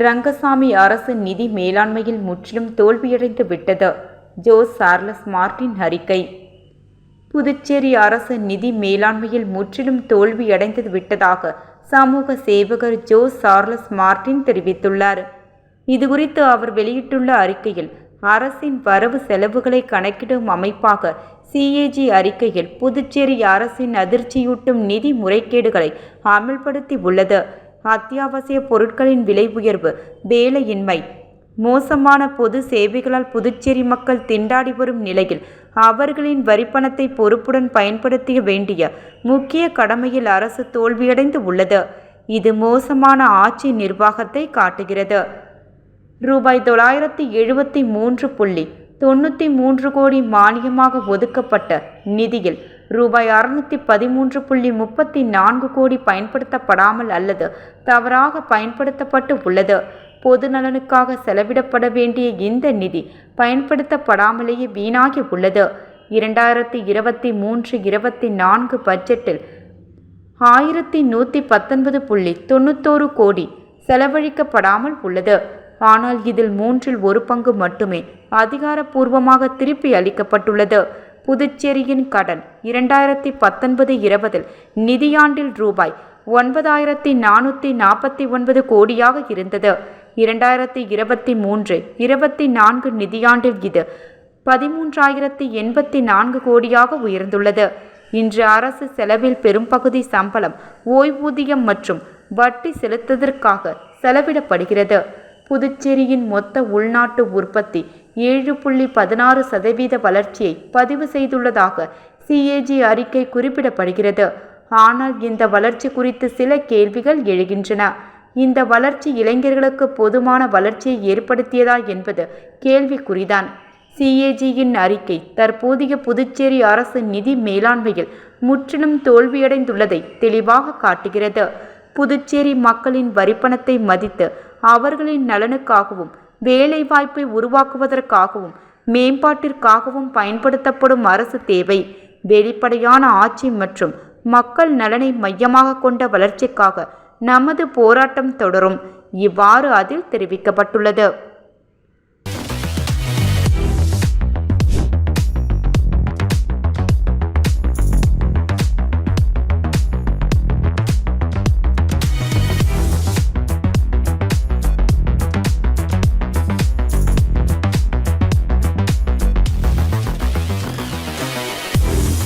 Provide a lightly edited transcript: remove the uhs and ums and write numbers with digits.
ரங்கசாமி அரசு நிதி மேலாண்மையில் முற்றிலும் தோல்வியடைந்து விட்டது. ஜோஸ் சார்லஸ் மார்டின் அறிக்கை. புதுச்சேரி அரசு நிதி மேலாண்மையில் முற்றிலும் தோல்வியடைந்து விட்டதாக சமூக சேவகர் ஜோஸ் சார்லஸ் மார்டின் தெரிவித்துள்ளார். இதுகுறித்து அவர் வெளியிட்டுள்ள அறிக்கையில், அரசின் வரவு செலவுகளை கணக்கிடும் அமைப்பாக CAG அறிக்கையில் புதுச்சேரி அரசின் அதிர்ச்சியூட்டும் நிதி முறைகேடுகளை அமல்படுத்தி உள்ளது. அத்தியாவசிய பொருட்களின் விலை உயர்வு, வேலையின்மை, மோசமான பொது சேவைகளால் புதுச்சேரி மக்கள் திண்டாடி வரும் நிலையில் அவர்களின் வரிப்பணத்தை பொறுப்புடன் பயன்படுத்த வேண்டிய முக்கிய கடமையில் அரசு தோல்வியடைந்து உள்ளது. இது மோசமான ஆட்சி நிர்வாகத்தை காட்டுகிறது. ரூபாய் 973.93 கோடி மானியமாக ஒதுக்கப்பட்ட நிதியில் ரூபாய் 613.34 கோடி பயன்படுத்தப்படாமல் அல்லது தவறாக பயன்படுத்தப்பட்டு உள்ளது. பொது நலனுக்காக செலவிடப்பட வேண்டிய இந்த நிதி பயன்படுத்தப்படாமலேயே வீணாகி உள்ளது. 2023-24 பட்ஜெட்டில் 1119.91 கோடி செலவழிக்கப்படாமல் உள்ளது. ஆனால் இதில் 1/3 பங்கு மட்டுமே அதிகாரப்பூர்வமாக திருப்பி அளிக்கப்பட்டுள்ளது. புதுச்சேரியின் கடன் 2019-20 நிதியாண்டில் ரூபாய் 9,449 கோடியாக இருந்தது. 2023-24 நிதியாண்டில் இது 13,084 கோடியாக உயர்ந்துள்ளது. இன்று அரசு செலவில் பெரும்பகுதி சம்பளம், ஓய்வூதியம் மற்றும் வட்டி செலுத்துவதற்காக செலவிடப்படுகிறது. புதுச்சேரியின் மொத்த உள்நாட்டு உற்பத்தி 7.16% வளர்ச்சியை பதிவு செய்துள்ளதாக CAG அறிக்கை குறிப்பிடப்படுகிறது. ஆனால் இந்த வளர்ச்சி குறித்து சில கேள்விகள் எழுகின்றன. இந்த வளர்ச்சி இளைஞர்களுக்கு போதுமான வளர்ச்சியை ஏற்படுத்தியதா என்பது கேள்விக்குறிதான். CAG-யின் அறிக்கை தற்போதைய புதுச்சேரி அரசு நிதி மேலாண்மையில் முற்றிலும் தோல்வியடைந்துள்ளதை தெளிவாக காட்டுகிறது. புதுச்சேரி மக்களின் வரிப்பணத்தை மதித்து அவர்களின் நலனுக்காகவும் வேலைவாய்ப்பை உருவாக்குவதற்காகவும் மேம்பாட்டிற்காகவும் பயன்படுத்தப்படும் அரசு தேவை. வெளிப்படையான ஆட்சி மற்றும் மக்கள் நலனை மையமாக கொண்ட வளர்ச்சிக்காக நமது போராட்டம் தொடரும். இவ்வாறு அதில் தெரிவிக்கப்பட்டுள்ளது.